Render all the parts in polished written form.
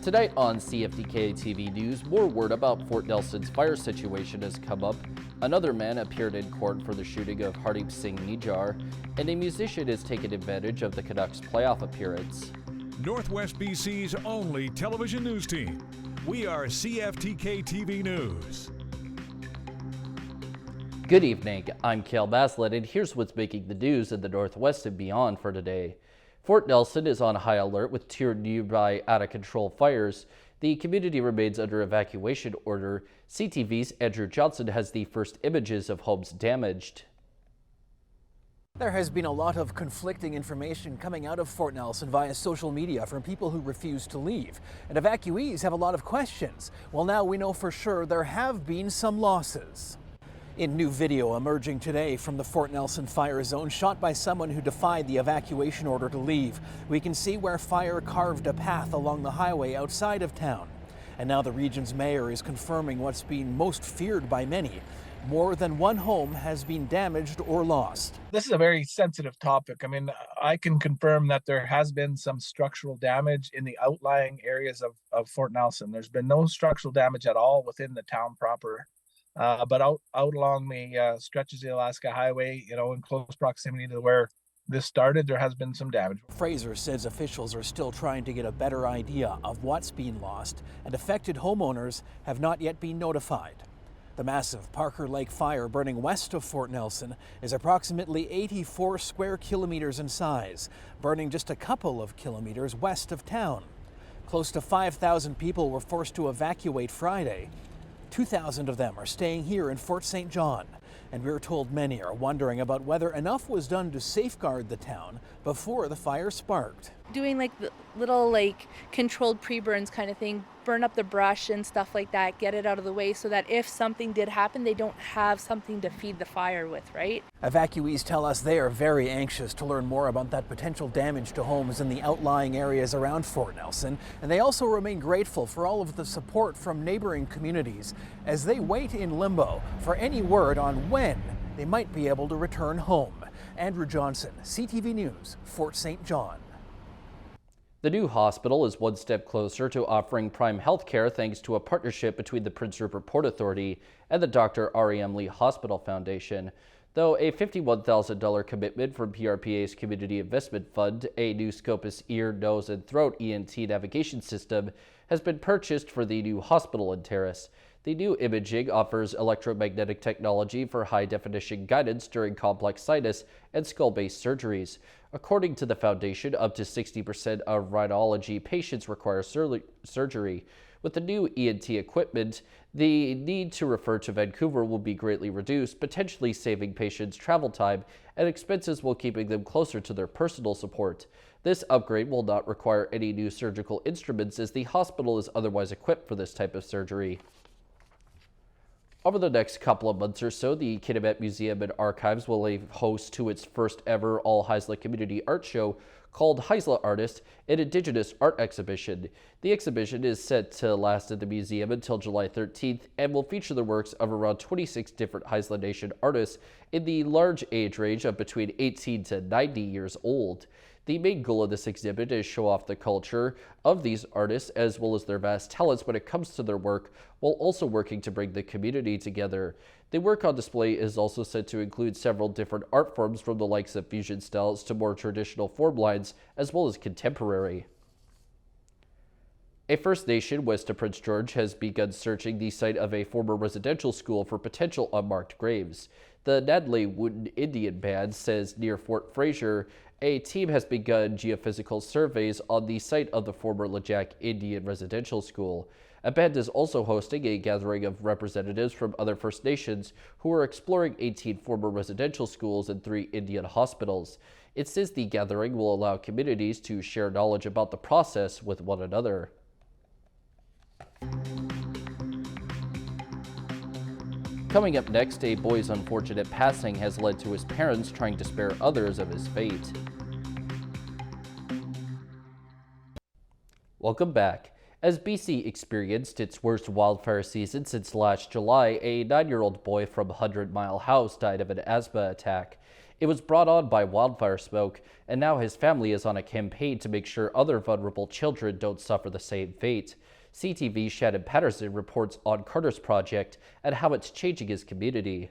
Tonight on CFTK-TV News, more word about Fort Nelson's fire situation has come up. Another man appeared in court for the shooting of Hardeep Singh Nijjar, and a musician has taken advantage of the Canucks' playoff appearance. Northwest BC's only television news team. We are CFTK-TV News. Good evening, I'm Cale Baslett, and here's what's making the news in the Northwest and beyond for today. Fort Nelson is on high alert with two nearby out-of-control fires. The community remains under evacuation order. CTV's Andrew Johnson has the first images of homes damaged. There has been a lot of conflicting information coming out of Fort Nelson via social media from people who refuse to leave. And evacuees have a lot of questions. Well, now we know for sure there have been some losses. In new video emerging today from the Fort Nelson fire zone, shot by someone who defied the evacuation order to leave, we can see where fire carved a path along the highway outside of town. And now the region's mayor is confirming what's been most feared by many. More than one home has been damaged or lost. This is a very sensitive topic. I mean, I can confirm that there has been some structural damage in the outlying areas of Fort Nelson. There's been no structural damage at all within the town proper. But out along the stretches of the Alaska Highway, in close proximity to where this started, there has been some damage. Fraser says officials are still trying to get a better idea of what's been lost, and affected homeowners have not yet been notified. The massive Parker Lake fire burning west of Fort Nelson is approximately 84 square kilometers in size, burning just a couple of kilometers west of town. Close to 5,000 people were forced to evacuate Friday. 2,000 of them are staying here in Fort St. John, and we're told many are wondering about whether enough was done to safeguard the town before the fire sparked. Doing the little controlled pre-burns kind of thing, burn up the brush and stuff like that, get it out of the way so that if something did happen, they don't have something to feed the fire with, right? Evacuees tell us they are very anxious to learn more about that potential damage to homes in the outlying areas around Fort Nelson, and they also remain grateful for all of the support from neighboring communities as they wait in limbo for any word on when they might be able to return home. Andrew Johnson, CTV News, Fort St. John. The new hospital is one step closer to offering prime health care thanks to a partnership between the Prince Rupert Port Authority and the Dr. R.E.M. Lee Hospital Foundation. Though a $51,000 commitment from PRPA's Community Investment Fund, a new Scopus ear, nose, and throat ENT navigation system has been purchased for the new hospital in Terrace. The new imaging offers electromagnetic technology for high-definition guidance during complex sinus and skull-based surgeries. According to the foundation, up to 60% of rhinology patients require surgery. With the new ENT equipment, the need to refer to Vancouver will be greatly reduced, potentially saving patients travel time and expenses while keeping them closer to their personal support. This upgrade will not require any new surgical instruments as the hospital is otherwise equipped for this type of surgery. Over the next couple of months or so, the Kitimat Museum and Archives will lay host to its first ever all-Haisla community art show called Haisla Artist, an Indigenous art exhibition. The exhibition is set to last at the museum until July 13th and will feature the works of around 26 different Haisla Nation artists in the large age range of between 18 to 90 years old. The main goal of this exhibit is show off the culture of these artists as well as their vast talents when it comes to their work, while also working to bring the community together. The work on display is also said to include several different art forms from the likes of fusion styles to more traditional form lines as well as contemporary. A First Nation west of Prince George has begun searching the site of a former residential school for potential unmarked graves. The Nadley Wooten Indian Band says near Fort Fraser, a team has begun geophysical surveys on the site of the former Lejack Indian Residential School. A band is also hosting a gathering of representatives from other First Nations who are exploring 18 former residential schools and 3 Indian hospitals. It says the gathering will allow communities to share knowledge about the process with one another. Coming up next, a boy's unfortunate passing has led to his parents trying to spare others of his fate. Welcome back. As BC experienced its worst wildfire season since last July, a 9-year-old boy from 100 Mile House died of an asthma attack. It was brought on by wildfire smoke, and now his family is on a campaign to make sure other vulnerable children don't suffer the same fate. CTV's Shannon Patterson reports on Carter's project and how it's changing his community.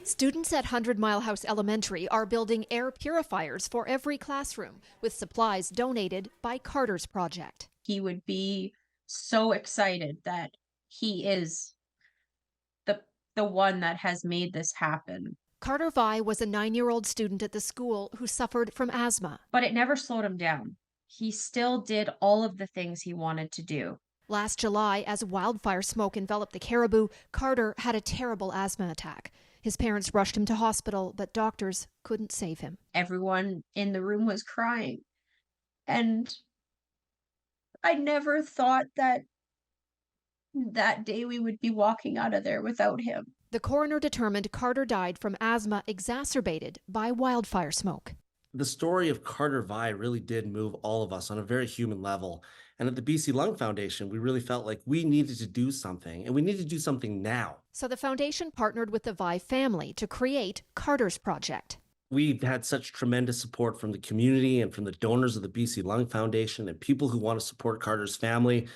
Students at 100 Mile House Elementary are building air purifiers for every classroom with supplies donated by Carter's project. He would be so excited that he is the one that has made this happen. Carter Vi was a 9-year-old student at the school who suffered from asthma. But it never slowed him down. He still did all of the things he wanted to do. Last July, as wildfire smoke enveloped the Caribou, Carter had a terrible asthma attack. His parents rushed him to hospital, but doctors couldn't save him. Everyone in the room was crying. And I never thought that day we would be walking out of there without him. The coroner determined Carter died from asthma exacerbated by wildfire smoke. The story of Carter Vi really did move all of us on a very human level. And at the BC Lung Foundation, we really felt like we needed to do something, and we needed to do something now. So the foundation partnered with the Vi family to create Carter's project. We've had such tremendous support from the community and from the donors of the BC Lung Foundation and people who want to support Carter's family.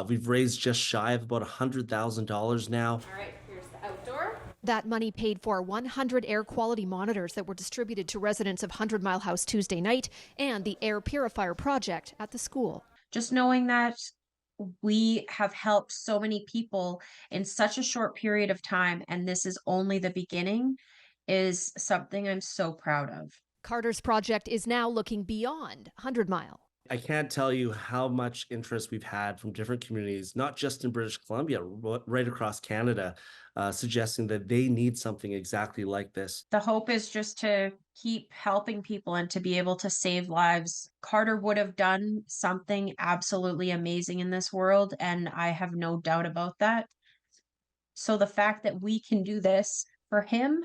We've raised just shy of about $100,000 now. All right, here's the outdoor. That money paid for 100 air quality monitors that were distributed to residents of 100 Mile House Tuesday night and the air purifier project at the school. Just knowing that we have helped so many people in such a short period of time, and this is only the beginning, is something I'm so proud of. Carter's project is now looking beyond 100 Mile. I can't tell you how much interest we've had from different communities, not just in British Columbia, right across Canada, suggesting that they need something exactly like this. The hope is just to keep helping people and to be able to save lives. Carter would have done something absolutely amazing in this world, and I have no doubt about that. So the fact that we can do this for him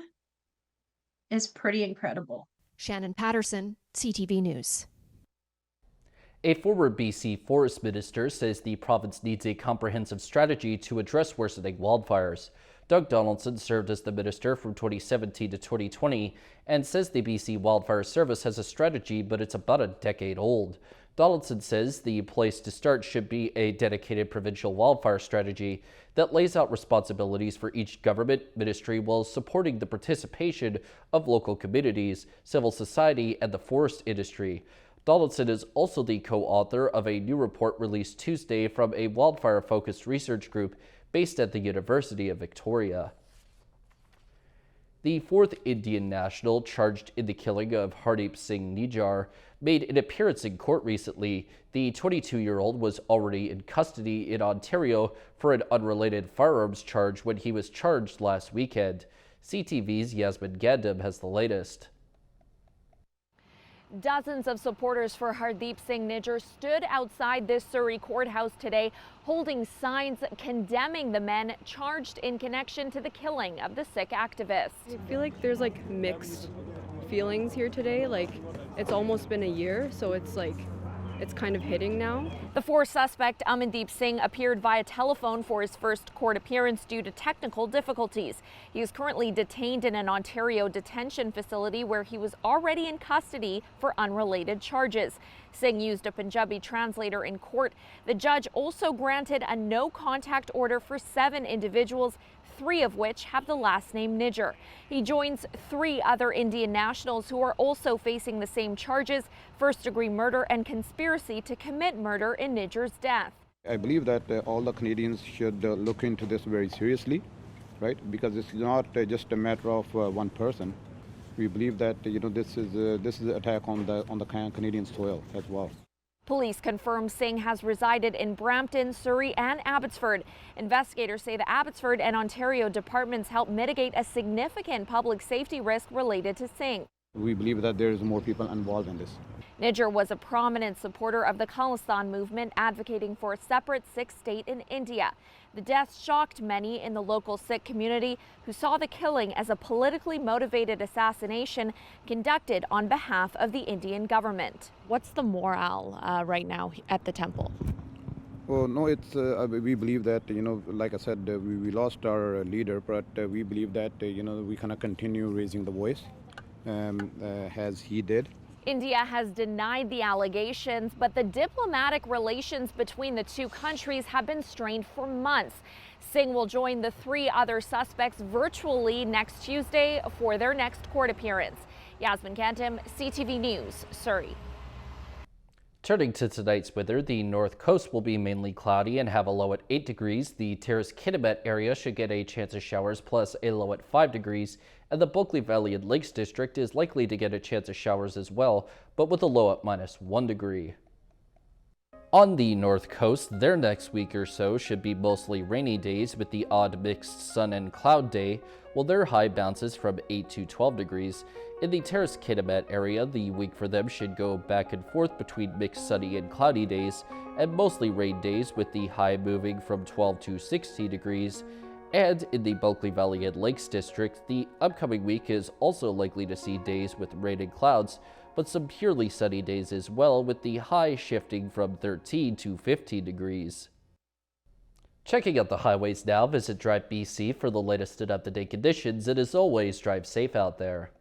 is pretty incredible. Shannon Patterson, CTV News. A former BC forest minister says the province needs a comprehensive strategy to address worsening wildfires. Doug Donaldson served as the minister from 2017 to 2020 and says the BC Wildfire Service has a strategy, but it's about a decade old. Donaldson says the place to start should be a dedicated provincial wildfire strategy that lays out responsibilities for each government ministry while supporting the participation of local communities, civil society, and the forest industry. Donaldson is also the co-author of a new report released Tuesday from a wildfire-focused research group based at the University of Victoria. The 4th Indian national charged in the killing of Hardeep Singh Nijjar made an appearance in court recently. The 22-year-old was already in custody in Ontario for an unrelated firearms charge when he was charged last weekend. CTV's Yasmin Gandham has the latest. Dozens of supporters for Hardeep Singh Nijjar stood outside this Surrey courthouse today, holding signs condemning the men charged in connection to the killing of the Sikh activist. I feel like there's mixed feelings here today. It's almost been a year, so it's kind of hitting now. The fourth suspect, Amandeep Singh, appeared via telephone for his first court appearance due to technical difficulties. He is currently detained in an Ontario detention facility where he was already in custody for unrelated charges. Singh used a Punjabi translator in court. The judge also granted a no-contact order for 7 individuals, 3 of which have the last name Nijjar. He joins 3 other Indian nationals who are also facing the same charges: first-degree murder and conspiracy to commit murder in Nijjar's death. I believe that all the Canadians should look into this very seriously, right? Because it's not just a matter of one person. We believe that this is an attack on the Canadian soil as well. Police confirm Singh has resided in Brampton, Surrey, and Abbotsford. Investigators say the Abbotsford and Ontario departments help mitigate a significant public safety risk related to Singh. We believe that there is more people involved in this. Nijjar was a prominent supporter of the Khalistan movement, advocating for a separate Sikh state in India. The death shocked many in the local Sikh community, who saw the killing as a politically motivated assassination conducted on behalf of the Indian government. What's the morale right now at the temple? Well, no, it's we believe that, like I said, we lost our leader, but we believe that we kind of continue raising the voice as he did. India has denied the allegations, but the diplomatic relations between the two countries have been strained for months. Singh will join the 3 other suspects virtually next Tuesday for their next court appearance. Yasmin Kantim, CTV News, Surrey. Turning to tonight's weather, the north coast will be mainly cloudy and have a low at 8 degrees. The Terrace-Kitimat area should get a chance of showers plus a low at 5 degrees. And the Bulkley Valley and Lakes District is likely to get a chance of showers as well, but with a low at -1 degree. On the north coast, their next week or so should be mostly rainy days with the odd mixed sun and cloud day, while their high bounces from 8 to 12 degrees. In the Terrace-Kitimat area, the week for them should go back and forth between mixed sunny and cloudy days, and mostly rain days with the high moving from 12 to 16 degrees. And in the Bulkley Valley and Lakes District, the upcoming week is also likely to see days with rain and clouds, but some purely sunny days as well, with the high shifting from 13 to 15 degrees. Checking out the highways now, visit Drive BC for the latest and up-to-date conditions, and as always, drive safe out there.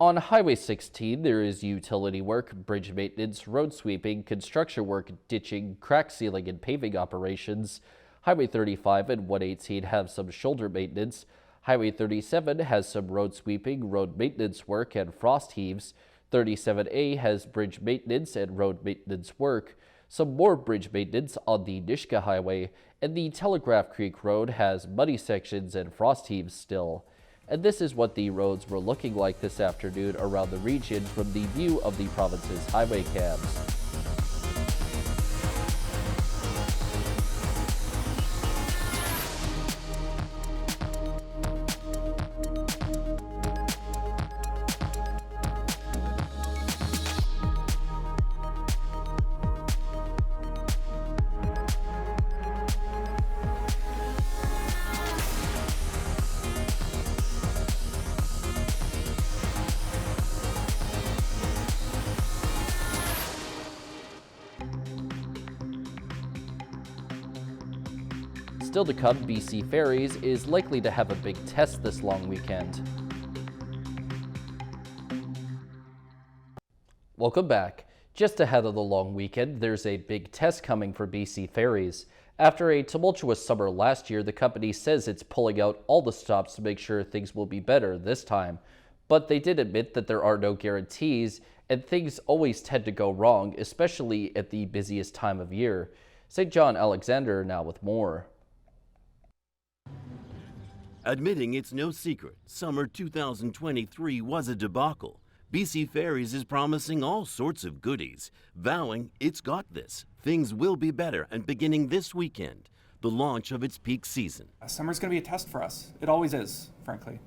On Highway 16, there is utility work, bridge maintenance, road sweeping, construction work, ditching, crack sealing, and paving operations. Highway 35 and 118 have some shoulder maintenance. Highway 37 has some road sweeping, road maintenance work, and frost heaves. 37A has bridge maintenance and road maintenance work. Some more bridge maintenance on the Nishka Highway, and the Telegraph Creek Road has muddy sections and frost heaves still. And this is what the roads were looking like this afternoon around the region from the view of the province's highway cams. Still to come, BC Ferries is likely to have a big test this long weekend. Welcome back. Just ahead of the long weekend, there's a big test coming for BC Ferries. After a tumultuous summer last year, the company says it's pulling out all the stops to make sure things will be better this time. But they did admit that there are no guarantees, and things always tend to go wrong, especially at the busiest time of year. St. John Alexander now with more. Admitting it's no secret, summer 2023 was a debacle. BC Ferries is promising all sorts of goodies, vowing it's got this. Things will be better, and beginning this weekend, the launch of its peak season. Summer's going to be a test for us. It always is, frankly.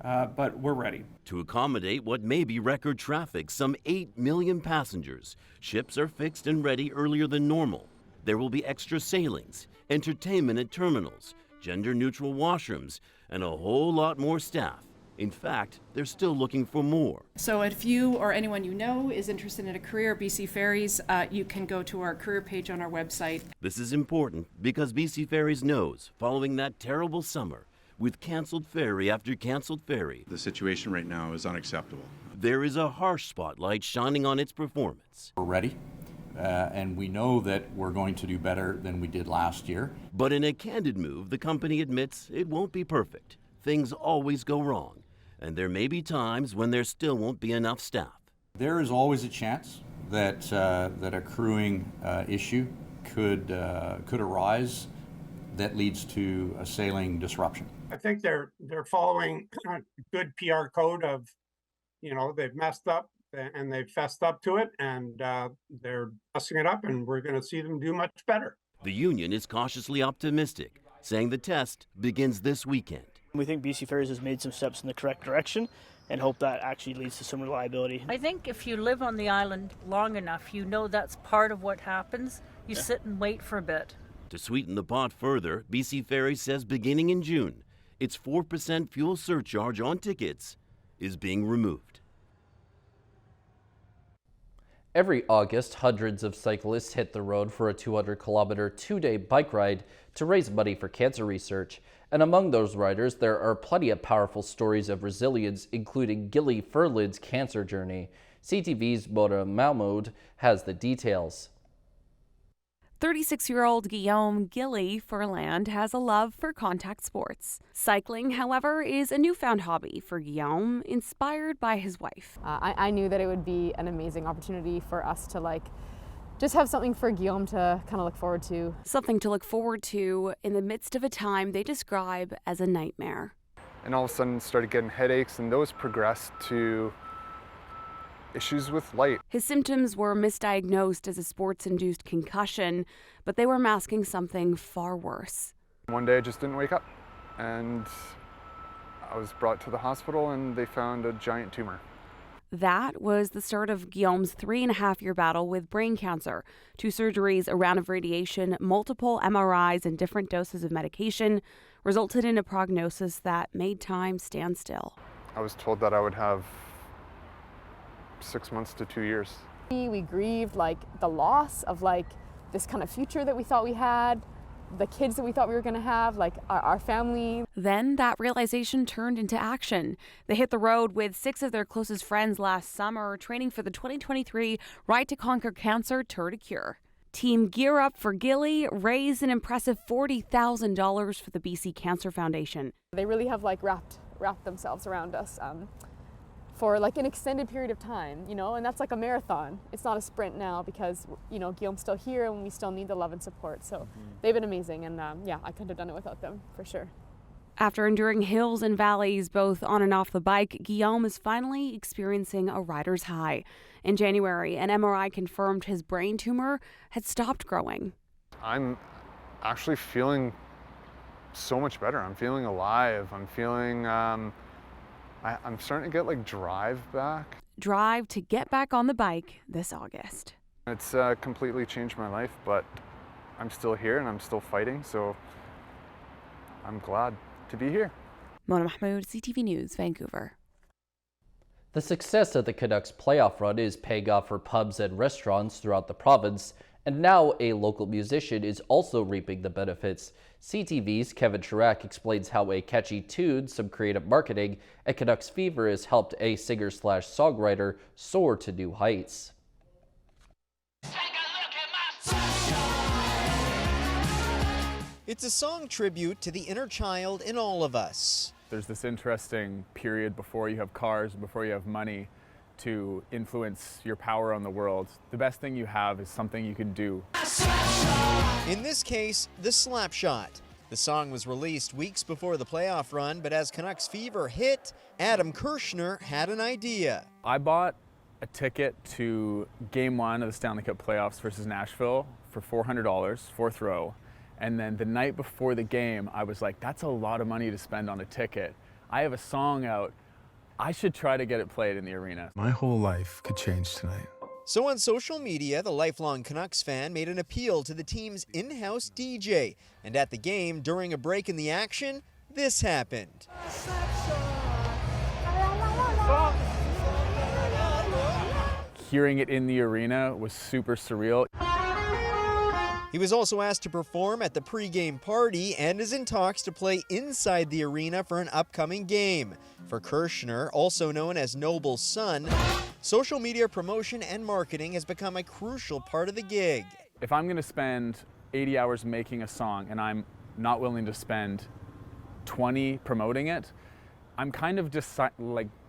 But we're ready. To accommodate what may be record traffic, some 8 million passengers, ships are fixed and ready earlier than normal. There will be extra sailings, entertainment at terminals, gender-neutral washrooms, and a whole lot more staff. In fact, they're still looking for more. So if you or anyone you know is interested in a career at BC Ferries, you can go to our career page on our website. This is important because BC Ferries knows, following that terrible summer, with canceled ferry after canceled ferry, the situation right now is unacceptable. There is a harsh spotlight shining on its performance. We're ready. And we know that we're going to do better than we did last year. But in a candid move, the company admits it won't be perfect. Things always go wrong, and there may be times when there still won't be enough staff. There is always a chance that that a crewing issue could arise that leads to a sailing disruption. I think they're following a good PR code of, they've messed up and they've fessed up to it, and they're messing it up, and we're going to see them do much better. The union is cautiously optimistic, saying the test begins this weekend. We think BC Ferries has made some steps in the correct direction and hope that actually leads to some reliability. I think if you live on the island long enough, you know that's part of what happens. You sit and wait for a bit. To sweeten the pot further, BC Ferries says beginning in June, its 4% fuel surcharge on tickets is being removed. Every August, hundreds of cyclists hit the road for a 200-kilometer two-day bike ride to raise money for cancer research. And among those riders, there are plenty of powerful stories of resilience, including Gilly Furlan's cancer journey. CTV's Mona Mahmoud has the details. 36-year-old Guillaume Gilly Furlan has a love for contact sports. Cycling, however, is a newfound hobby for Guillaume, inspired by his wife. I knew that it would be an amazing opportunity for us to just have something for Guillaume to kind of look forward to. Something to look forward to in the midst of a time they describe as a nightmare. And all of a sudden started getting headaches, and those progressed to issues with light. His symptoms were misdiagnosed as a sports-induced concussion, but they were masking something far worse. One day I just didn't wake up, and I was brought to the hospital and they found a giant tumor. That was the start of Guillaume's 3.5-year battle with brain cancer. 2 surgeries, a round of radiation, multiple MRIs, and different doses of medication resulted in a prognosis that made time stand still. I was told that I would have 6 months to 2 years. We grieved the loss of this kind of future that we thought we had, the kids that we thought we were going to have, our family. Then that realization turned into action. They hit the road with 6 of their closest friends last summer, training for the 2023 Ride to Conquer Cancer Tour de Cure. Team Gear Up for Gilly raised an impressive $40,000 for the BC Cancer Foundation. They really have wrapped themselves around us for an extended period of time, and that's like a marathon. It's not a sprint now because, Guillaume's still here and we still need the love and support. So they've been amazing, and yeah, I couldn't have done it without them, for sure. After enduring hills and valleys, both on and off the bike, Guillaume is finally experiencing a rider's high. In January, an MRI confirmed his brain tumor had stopped growing. I'm actually feeling so much better. I'm feeling alive. I'm feeling, I'm starting to get drive back. Drive to get back on the bike this August. It's completely changed my life, but I'm still here and I'm still fighting, so I'm glad to be here. Mona Mahmoud, CTV News, Vancouver. The success of the Canucks playoff run is paying off for pubs and restaurants throughout the province, and now a local musician is also reaping the benefits. CTV's Kevin Chirac explains how a catchy tune, some creative marketing, and Canucks Fever has helped a singer-slash-songwriter soar to new heights. It's a song tribute to the inner child in all of us. There's this interesting period before you have cars, before you have money, to influence your power on the world. The best thing you have is something you can do. In this case, the slap shot. The song was released weeks before the playoff run, but as Canucks Fever hit, Adam Kirshner had an idea. I bought a ticket to Game 1 of the Stanley Cup playoffs versus Nashville for $400, 4th row. And then the night before the game, I was like, that's a lot of money to spend on a ticket. I have a song out. I should try to get it played in the arena. My whole life could change tonight. So on social media, the lifelong Canucks fan made an appeal to the team's in-house DJ. And at the game, during a break in the action, this happened. Hearing it in the arena was super surreal. He was also asked to perform at the pre-game party and is in talks to play inside the arena for an upcoming game. For Kirshner, also known as Noble's son, social media promotion and marketing has become a crucial part of the gig. If I'm going to spend 80 hours making a song and I'm not willing to spend 20 promoting it, I'm kind of just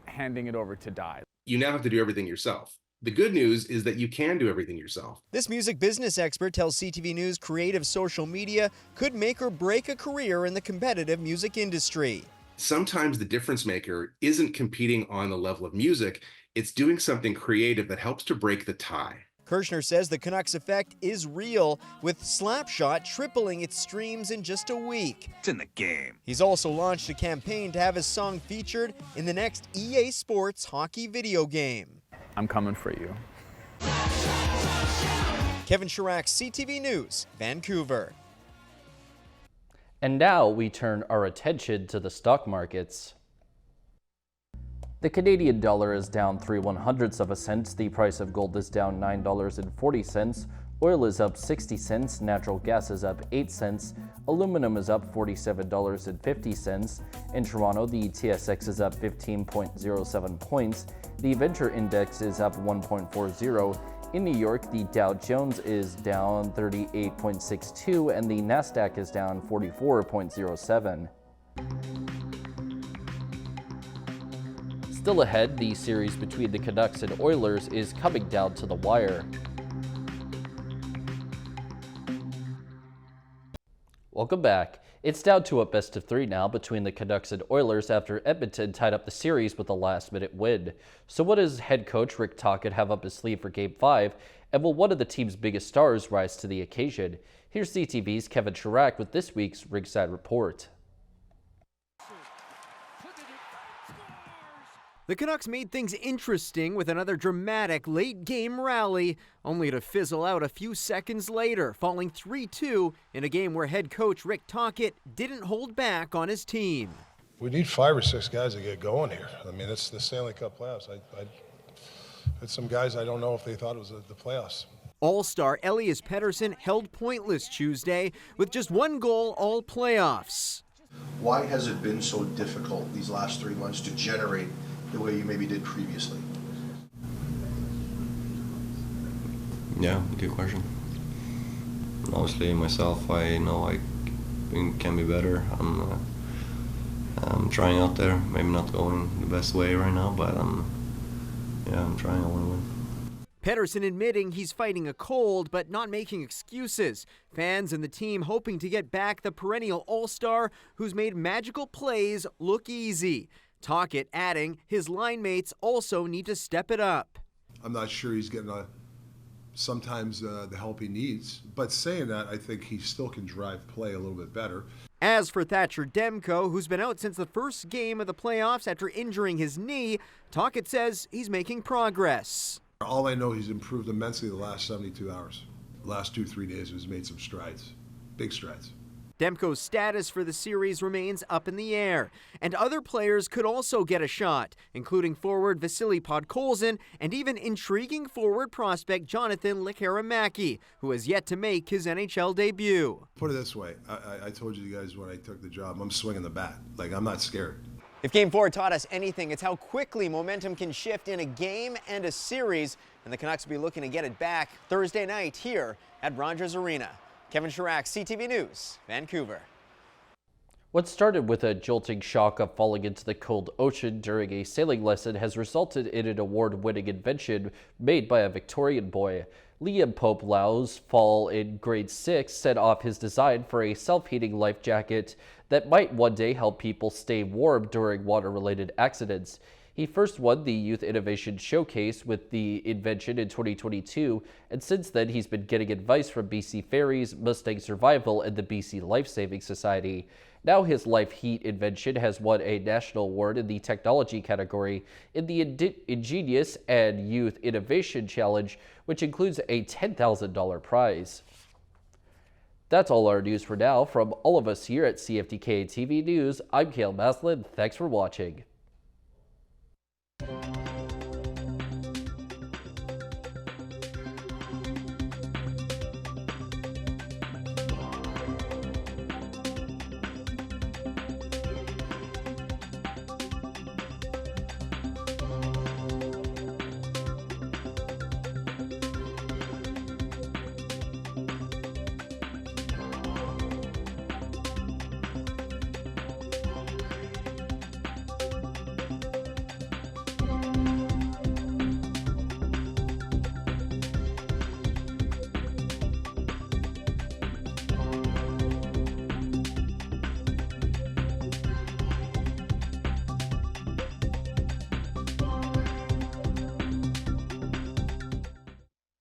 handing it over to die. You now have to do everything yourself. The good news is that you can do everything yourself. This music business expert tells CTV News creative social media could make or break a career in the competitive music industry. Sometimes the difference maker isn't competing on the level of music, it's doing something creative that helps to break the tie. Kirshner says the Canucks effect is real, with Slapshot tripling its streams in just a week. It's in the game. He's also launched a campaign to have his song featured in the next EA Sports hockey video game. I'm coming for you. Kevin Chirac, CTV News, Vancouver. And now we turn our attention to the stock markets. The Canadian dollar is down 3/100ths of a cent. The price of gold is down $9.40. Oil is up 60 cents. Natural gas is up 8 cents. Aluminum is up $47.50. In Toronto, the TSX is up 15.07 points. The Venture Index is up 1.40. In New York, the Dow Jones is down 38.62 and the Nasdaq is down 44.07. Still ahead, the series between the Canucks and Oilers is coming down to the wire. Welcome back. It's down to a best of 3 now between the Canucks and Oilers after Edmonton tied up the series with a last-minute win. So what does head coach Rick Tocchet have up his sleeve for Game 5, and will one of the team's biggest stars rise to the occasion? Here's CTV's Kevin Chirac with this week's Ringside Report. The Canucks made things interesting with another dramatic late-game rally, only to fizzle out a few seconds later, falling 3-2 in a game where head coach Rick Tocchet didn't hold back on his team. We need 5 or 6 guys to get going here. I mean, it's the Stanley Cup playoffs. It's some guys I don't know if they thought it was the playoffs. All-star Elias Pettersson held pointless Tuesday with just 1 goal all playoffs. Why has it been so difficult these last 3 months to generate the way you maybe did previously? Yeah, good question. Obviously, myself, I know I can be better. I'm trying out there. Maybe not going the best way right now, but I'm trying. I want to win. Pettersson admitting he's fighting a cold, but not making excuses. Fans and the team hoping to get back the perennial all-star who's made magical plays look easy. Tocchet adding his line mates also need to step it up. I'm not sure he's getting sometimes the help he needs, but saying that, I think he still can drive play a little bit better. As for Thatcher Demko, who's been out since the first game of the playoffs after injuring his knee, Tocchet says he's making progress. All I know, he's improved immensely the last 72 hours. The last 2-3 days, he's made some strides, big strides. Demko's status for the series remains up in the air, and other players could also get a shot, including forward Vasily Podkolzin and even intriguing forward prospect Jonathan Lekaramäki, who has yet to make his NHL debut. Put it this way, I told you guys when I took the job, I'm swinging the bat. Like, I'm not scared. If Game 4 taught us anything, it's how quickly momentum can shift in a game and a series, and the Canucks will be looking to get it back Thursday night here at Rogers Arena. Kevin Chirac, CTV News, Vancouver. What started with a jolting shock of falling into the cold ocean during a sailing lesson has resulted in an award-winning invention made by a Victorian boy. Liam Pope Lau's fall in grade 6 set off his design for a self-heating life jacket that might one day help people stay warm during water-related accidents. He first won the Youth Innovation Showcase with the invention in 2022, and since then he's been getting advice from BC Ferries, Mustang Survival, and the BC Life Saving Society. Now his Life Heat invention has won a national award in the technology category in the Ingenious and Youth Innovation Challenge, which includes a $10,000 prize. That's all our news for now. From all of us here at CFTK-TV News, I'm Cale Maslin. Thanks for watching.